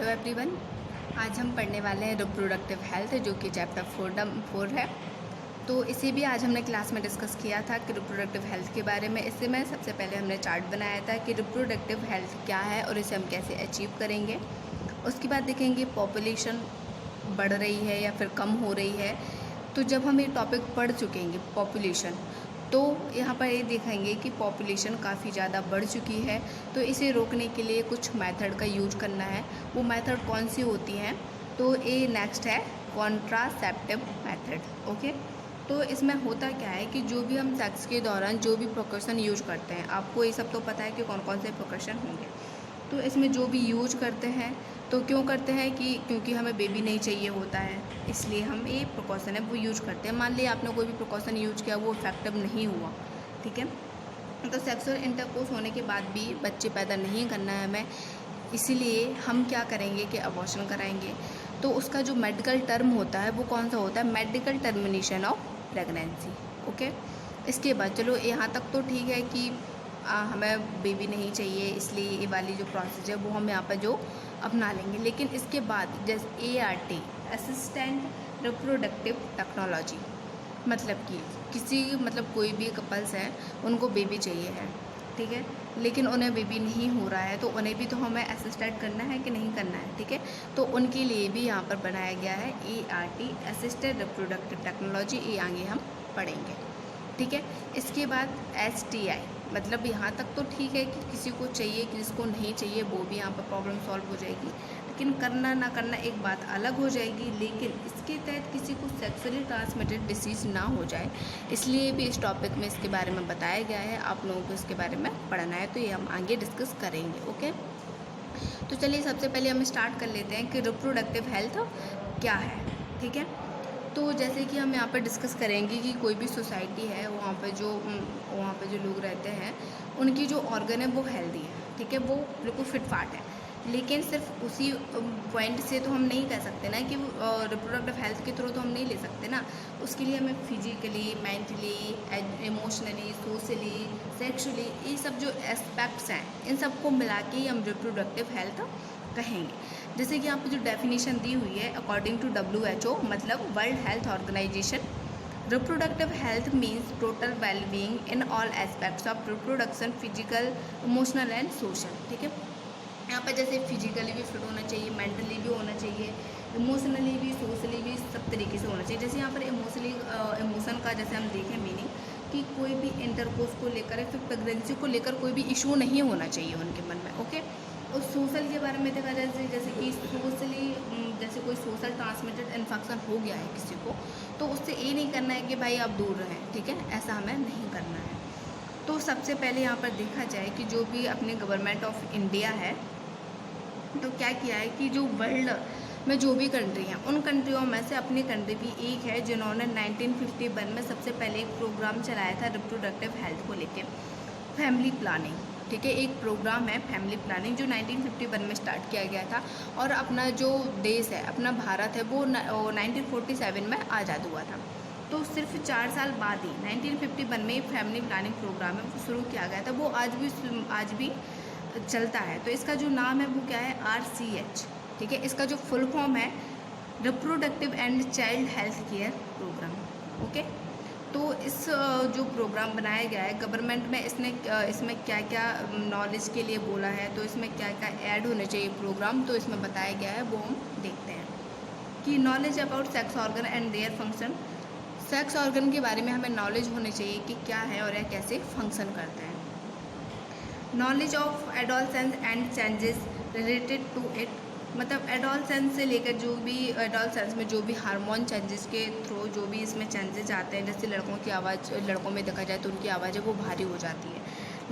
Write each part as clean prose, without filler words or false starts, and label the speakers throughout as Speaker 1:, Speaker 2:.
Speaker 1: Hello everyone. आज हम पढ़ने वाले हैं रिप्रोडक्टिव हेल्थ, जो कि चैप्टर 4 है। तो इसे भी आज हमने क्लास में डिस्कस किया था कि रिप्रोडक्टिव हेल्थ के बारे में। इससे में सबसे पहले हमने चार्ट बनाया था कि रिप्रोडक्टिव हेल्थ क्या है और इसे हम कैसे अचीव करेंगे। उसके बाद देखेंगे पॉपुलेशन बढ़ रही है या फिर कम हो रही है। तो जब हम ये टॉपिक पढ़ चुकेंगे पॉपुलेशन, तो यहाँ पर ये देखेंगे कि पॉपुलेशन काफ़ी ज़्यादा बढ़ चुकी है। तो इसे रोकने के लिए कुछ मेथड का यूज करना है। वो मेथड कौन सी होती हैं? तो ये नेक्स्ट है कॉन्ट्रासेप्टिव मेथड। ओके, तो इसमें होता क्या है कि जो भी हम सेक्स के दौरान जो भी प्रिकॉशन यूज करते हैं, आपको ये सब तो पता है कि कौन कौन से प्रिकॉशन होंगे। तो इसमें जो भी यूज करते हैं, तो क्यों करते हैं कि क्योंकि हमें बेबी नहीं चाहिए होता है, इसलिए हम ये प्रिकॉशन है वो यूज करते हैं। मान लिया आपने कोई भी प्रिकॉशन यूज किया, वो इफेक्टिव नहीं हुआ, ठीक है, तो सेक्सुअल इंटरकोर्स होने के बाद भी बच्चे पैदा नहीं करना है हमें, इसीलिए हम क्या करेंगे कि अबॉर्शन कराएंगे। तो उसका जो मेडिकल टर्म होता है वो कौन सा होता है? Medical termination of pregnancy. Okay, इसके बाद चलो यहाँ तक तो ठीक है कि हमें बेबी नहीं चाहिए, इसलिए ये वाली जो प्रोसेस है वो हम यहाँ पर जो अपना लेंगे। लेकिन इसके बाद जैसे ART, असिस्टेंट रिप्रोडक्टिव टेक्नोलॉजी, मतलब कि कोई भी कपल्स हैं, उनको बेबी चाहिए है, ठीक है, लेकिन उन्हें बेबी नहीं हो रहा है, तो उन्हें भी तो हमें असिस्टेंट करना है कि नहीं करना है, ठीक है। तो उनके लिए भी यहाँ पर बनाया गया है ART, असिस्टेंट रिप्रोडक्टिव टेक्नोलॉजी। ये आगे हम पढ़ेंगे, ठीक है। इसके बाद STI, मतलब यहाँ तक तो ठीक है कि किसी को चाहिए, किसी को नहीं चाहिए, वो भी यहाँ पर प्रॉब्लम सॉल्व हो जाएगी। लेकिन करना ना करना एक बात अलग हो जाएगी। लेकिन इसके तहत किसी को सेक्सुअली ट्रांसमिटेड डिसीज़ ना हो जाए, इसलिए भी इस टॉपिक में इसके बारे में बताया गया है। आप लोगों को इसके बारे में पढ़ना है, तो ये हम आगे डिस्कस करेंगे। ओके, तो चलिए सबसे पहले हम स्टार्ट कर लेते हैं कि रिप्रोडक्टिव हेल्थ क्या है, ठीक है। तो जैसे कि हम यहाँ पर डिस्कस करेंगे कि कोई भी सोसाइटी है, वहाँ पे जो लोग रहते हैं, उनकी जो ऑर्गन है वो हेल्दी है, ठीक है, वो बिल्कुल फिट फाट है। लेकिन सिर्फ उसी पॉइंट से तो हम नहीं कह सकते ना कि रिप्रोडक्टिव हेल्थ के थ्रू तो हम नहीं ले सकते ना। उसके लिए हमें physically, mentally, emotionally, socially, sexually, ये सब जो एस्पेक्ट्स हैं, इन सबको मिला के ही हम रिप्रोडक्टिव हेल्थ कहेंगे। जैसे कि यहाँ पर जो डेफिनेशन दी हुई है अकॉर्डिंग टू WHO, मतलब world health organisation, reproductive health means total wellbeing in all aspects of reproduction, physical, emotional and social, ठीक है। यहाँ पर जैसे फिजिकली भी फिट होना चाहिए, मेंटली भी होना चाहिए, इमोशनली भी, सोशली भी, सब तरीके से होना चाहिए। जैसे यहाँ पर इमोशन का जैसे हम देखें मीनिंग कि कोई भी इंटरकोर्स को लेकर या फिर प्रेगनेंसी को लेकर कोई भी इशू नहीं होना चाहिए उनके मन में। ओके, और सोशल के बारे में देखा जाए, जैसे कि सोशली, जैसे कोई सोशल ट्रांसमिटेड इन्फेक्शन हो गया है किसी को, तो उससे ये नहीं करना है कि भाई आप दूर रहें, ठीक है, ऐसा हमें नहीं करना है। तो सबसे पहले यहाँ पर देखा जाए कि जो भी अपने गवर्नमेंट ऑफ इंडिया है, तो क्या किया है कि जो वर्ल्ड में जो भी कंट्री हैं, उन कंट्रियों में से अपनी कंट्री भी एक है जिन्होंने 1951 में सबसे पहले एक प्रोग्राम चलाया था रिप्रोडक्टिव हेल्थ को लेके, फैमिली प्लानिंग, ठीक है। एक प्रोग्राम है फैमिली प्लानिंग जो 1951 में स्टार्ट किया गया था। और अपना जो देश है, अपना भारत है, वो 1947 में आज़ाद हुआ था। तो सिर्फ 4 साल बाद ही 1951 में फैमिली प्लानिंग प्रोग्राम है वो शुरू किया गया था। वो आज भी चलता है। तो इसका जो नाम है वो क्या है? RCH, ठीक है। इसका जो फुल फॉर्म है reproductive and child health care programme. Okay, तो इस जो प्रोग्राम बनाया गया है गवर्नमेंट में, इसमें क्या क्या नॉलेज के लिए बोला है, तो इसमें क्या क्या ऐड होने चाहिए प्रोग्राम, तो इसमें बताया गया है, वो हम देखते हैं कि knowledge about sex organ and their function. Sex organ के बारे में हमें नॉलेज होनी चाहिए कि क्या है और यह कैसे फंक्शन करते हैं। Knowledge of adolescence and changes related to it, मतलब एडोलसेंस से लेकर जो भी एडोलसेंस में जो भी हार्मोन चेंजेस के थ्रू जो भी इसमें चेंजेस आते हैं, जैसे लड़कों की आवाज़, लड़कों में देखा जाए तो उनकी आवाज़ है वो भारी हो जाती है,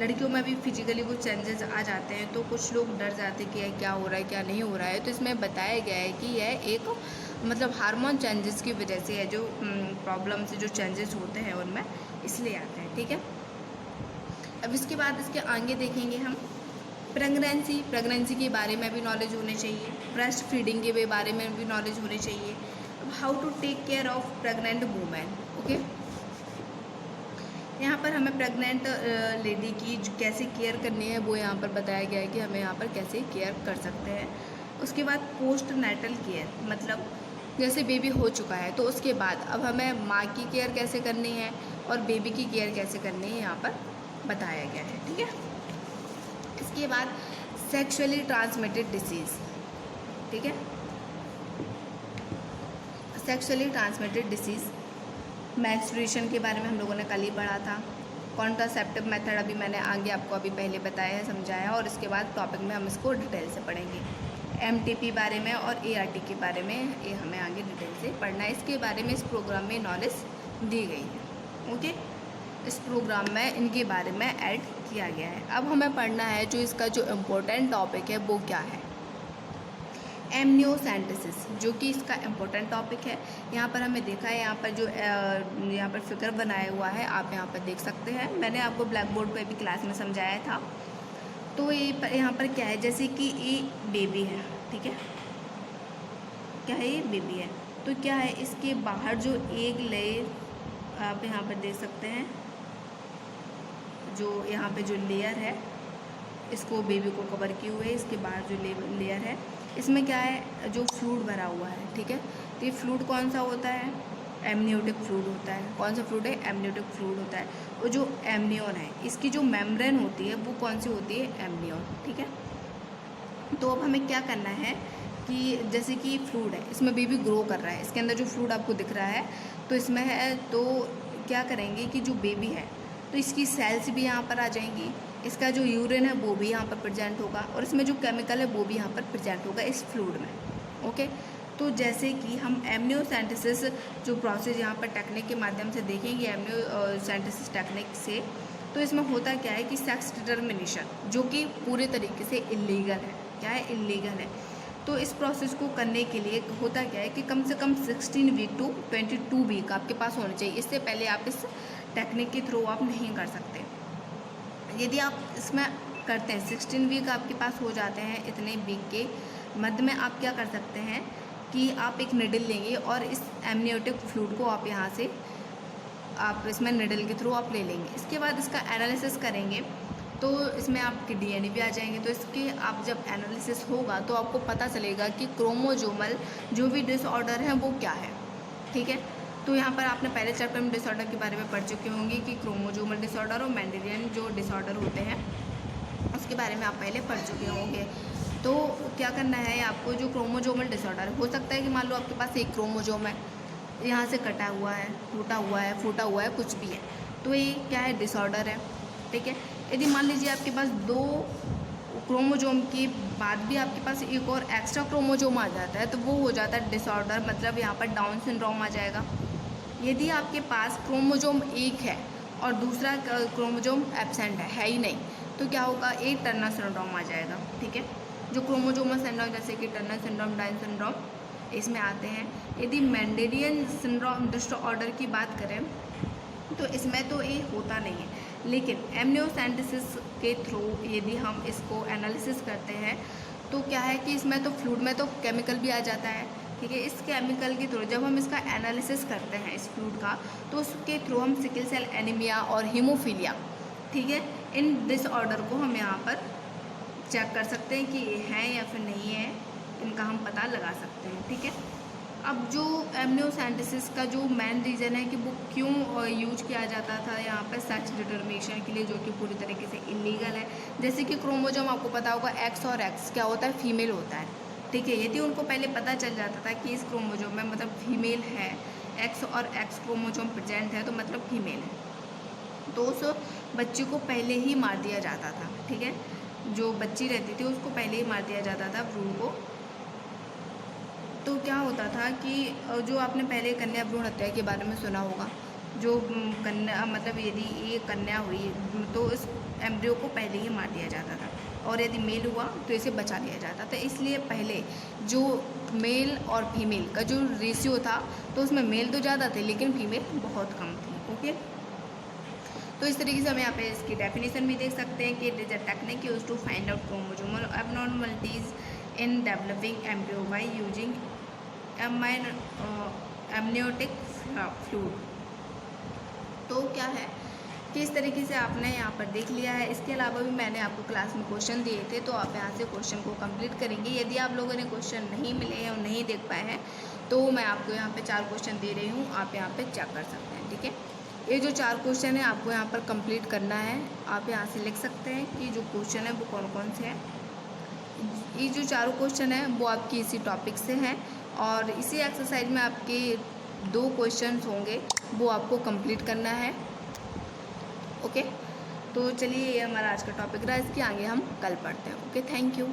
Speaker 1: लड़कियों में भी फिजिकली वो चेंजेस आ जाते हैं। तो कुछ लोग डर जाते हैं कि क्या हो रहा है क्या नहीं हो रहा है। तो इसमें बताया गया है कि यह एक हार्मोन चेंजेस की वजह से है, जो प्रॉब्लम से जो चेंजेस होते हैं उनमें इसलिए आते हैं, ठीक है। अब इसके बाद इसके आगे देखेंगे हम प्रेगनेंसी के बारे में भी नॉलेज होनी चाहिए, ब्रेस्ट फीडिंग के बारे में भी नॉलेज होनी चाहिए। अब how to take care of pregnant women. Okay, यहाँ पर हमें प्रेग्नेंट लेडी की कैसे केयर करनी है वो यहाँ पर बताया गया है कि हमें यहाँ पर कैसे केयर कर सकते हैं। उसके बाद पोस्ट नेटल केयर, मतलब जैसे बेबी हो चुका है तो उसके बाद अब हमें माँ की केयर कैसे करनी है और बेबी की केयर कैसे करनी है यहाँ पर बताया गया है। ठीक है, इसके बाद सेक्सुअली ट्रांसमिटेड डिसीज़। ठीक है, सेक्सुअली ट्रांसमिटेड डिसीज़, मेंस्ट्रुएशन के बारे में हम लोगों ने कल ही पढ़ा था। कॉन्ट्रासेप्टिव मेथड अभी मैंने आगे आपको अभी पहले बताया है, समझाया, और इसके बाद टॉपिक में हम इसको डिटेल से पढ़ेंगे। एमटीपी बारे में और एआरटी के बारे में ये हमें आगे डिटेल से पढ़ना है। इसके बारे में इस प्रोग्राम में नॉलेज दी गई है। ओके, इस प्रोग्राम में इनके बारे में ऐड किया गया है। अब हमें पढ़ना है जो इसका जो इम्पोर्टेंट टॉपिक है वो क्या है, एमनियोसेंटेसिस, जो कि इसका इम्पोर्टेंट टॉपिक है। यहाँ पर हमें देखा है, यहाँ पर जो यहाँ पर फिगर बनाया हुआ है आप यहाँ पर देख सकते हैं। मैंने आपको ब्लैक बोर्ड पर भी क्लास में समझाया था। तो ये यहाँ पर क्या है, जैसे कि ये बेबी है, ठीक है, क्या है, ये बेबी है, तो क्या है, इसके बाहर जो एग लेयर आप यहाँ पर देख सकते हैं, जो यहाँ पे जो लेयर है इसको बेबी को कवर किए हुए, इसके बाहर जो लेयर है इसमें क्या है, जो फ्लूइड भरा हुआ है। ठीक है, तो ये फ्लूइड कौन सा होता है, एमनियोटिक फ्लूइड होता है। कौन सा फ्लूइड है, एमनियोटिक फ्लूइड होता है। और जो एमनियोन है इसकी जो मेम्ब्रेन होती है वो कौन सी होती है, एमनियोन। ठीक है, तो अब हमें क्या करना है कि जैसे कि फ्लूइड है, इसमें बेबी ग्रो कर रहा है, इसके अंदर जो फ्लूइड आपको दिख रहा है तो इसमें है, तो क्या करेंगे कि जो बेबी है तो इसकी सेल्स भी यहाँ पर आ जाएंगी, इसका जो यूरिन है वो भी यहाँ पर प्रेजेंट होगा, और इसमें जो केमिकल है वो भी यहाँ पर प्रेजेंट होगा इस फ्लूइड में। ओके, तो जैसे कि हम एमनियोसेंटेसिस जो प्रोसेस यहाँ पर टेक्निक के माध्यम से देखेंगे, एमनियोसेंटेसिस टेक्निक से, तो इसमें होता क्या है कि सेक्स डिटर्मिनेशन, जो कि पूरे तरीके से इलीगल है। क्या है, इलीगल है। तो इस प्रोसेस को करने के लिए होता क्या है कि कम से कम 16 वीक टू 22 वीक आपके पास होने चाहिए। इससे पहले आप इस टेक्निक के थ्रू आप नहीं कर सकते। यदि आप इसमें करते हैं 16 वीक आपके पास हो जाते हैं, इतने वीक के मध्य में आप क्या कर सकते हैं कि आप एक निडल लेंगे और इस एमनियोटिक फ्लूइड को आप यहाँ से आप इसमें निडल के थ्रू आप ले लेंगे। इसके बाद इसका एनालिसिस करेंगे तो इसमें आपके डीएनए भी आ जाएंगे। तो इसके आप जब एनालिसिस होगा तो आपको पता चलेगा कि क्रोमोजोमल जो भी डिसऑर्डर है वो क्या है। ठीक है, तो यहाँ पर आपने पहले चैप्टर में डिसऑर्डर के बारे में पढ़ चुके होंगे कि क्रोमोजोमल डिसऑर्डर और मेंडेलियन जो डिसऑर्डर होते हैं उसके बारे में आप पहले पढ़ चुके होंगे। तो क्या करना है आपको, जो क्रोमोजोमल डिसऑर्डर हो सकता है कि मान लो आपके पास एक क्रोमोजोम है, यहाँ से कटा हुआ है, टूटा हुआ है, फूटा हुआ है, कुछ भी है, तो ये क्या है, डिसऑर्डर है। ठीक है, यदि मान लीजिए आपके पास 2 क्रोमोजोम के बाद भी आपके पास एक और एक्स्ट्रा क्रोमोजोम आ जाता है तो वो हो जाता है डिसऑर्डर, मतलब यहाँ पर डाउन सिंड्रोम आ जाएगा। यदि आपके पास क्रोमोजोम एक है और दूसरा क्रोमोजोम एब्सेंट है ही नहीं, तो क्या होगा, एक टर्नर सिंड्रोम आ जाएगा। ठीक है, जो क्रोमोजोमल सिंड्रोम जैसे कि टर्नर सिंड्रोम, डाउन सिंड्रोम इसमें आते हैं। यदि मेंडेलियन सिंड्रोम डिसऑर्डर की बात करें तो इसमें तो ये होता नहीं है, लेकिन एमनियोसेंटेसिस के थ्रू यदि हम इसको एनालिसिस करते हैं तो क्या है कि इसमें तो फ्लूइड में तो केमिकल भी आ जाता है। ठीक है, इस केमिकल के थ्रू जब हम इसका एनालिसिस करते हैं इस फ्लूइड का, तो उसके थ्रू हम सिकल सेल एनीमिया और हीमोफीलिया, ठीक है, इन डिसऑर्डर को हम यहाँ पर चेक कर सकते हैं कि ये है या फिर नहीं है, इनका हम पता लगा सकते हैं। ठीक है, अब जो एमनियोसेंटेसिस का जो मेन रीज़न है कि वो क्यों यूज किया जाता था यहाँ पर सेक्स डिटर्मिनेशन के लिए, जो कि पूरी तरीके से इलीगल है। जैसे कि क्रोमोजोम आपको पता होगा एक्स और एक्स क्या होता है, फीमेल होता है। ठीक है, यदि उनको पहले पता चल जाता था कि इस क्रोमोजोम में मतलब फीमेल है, एक्स और एक्स क्रोमोजोम प्रेजेंट है तो मतलब फीमेल है, तो उस बच्चे को पहले ही मार दिया जाता था। ठीक है, जो बच्ची रहती थी उसको पहले ही मार दिया जाता था, भ्रूण को। तो क्या होता था कि जो आपने पहले कन्या भ्रूण हत्या के बारे में सुना होगा, जो कन्या मतलब यदि ये कन्या हुई तो इस एम्ब्रियो को पहले ही मार दिया जाता था, और यदि मेल हुआ तो इसे बचा लिया जाता था। इसलिए पहले जो मेल और फीमेल का जो रेशियो था तो उसमें मेल तो ज़्यादा थे लेकिन फीमेल बहुत कम थी। ओके, तो इस तरीके से हम यहाँ पे इसकी डेफिनेशन भी देख सकते हैं कि it is a technique use to find out chromosomal abnormalities in developing embryo by using amniotic fluid. तो क्या है कि इस तरीके से आपने यहाँ पर देख लिया है। इसके अलावा भी मैंने आपको क्लास में क्वेश्चन दिए थे, तो आप यहाँ से क्वेश्चन को कंप्लीट करेंगे। यदि आप लोगों ने क्वेश्चन नहीं मिले हैं और नहीं देख पाए हैं तो मैं आपको यहाँ पे 4 क्वेश्चन दे रही हूँ, आप यहाँ पे चेक कर सकते हैं। ठीक है, ये जो 4 क्वेश्चन है आपको यहाँ पर कंप्लीट करना है। आप यहाँ से लिख सकते हैं कि जो क्वेश्चन है वो कौन कौन से हैं। ये जो 4 क्वेश्चन है वो आपकी इसी टॉपिक से हैं और इसी एक्सरसाइज में आपके 2 क्वेश्चन होंगे, वो आपको कंप्लीट करना है। ओके, तो चलिए ये हमारा आज का टॉपिक रहा, इसके आगे हम कल पढ़ते हैं। Okay, thank you.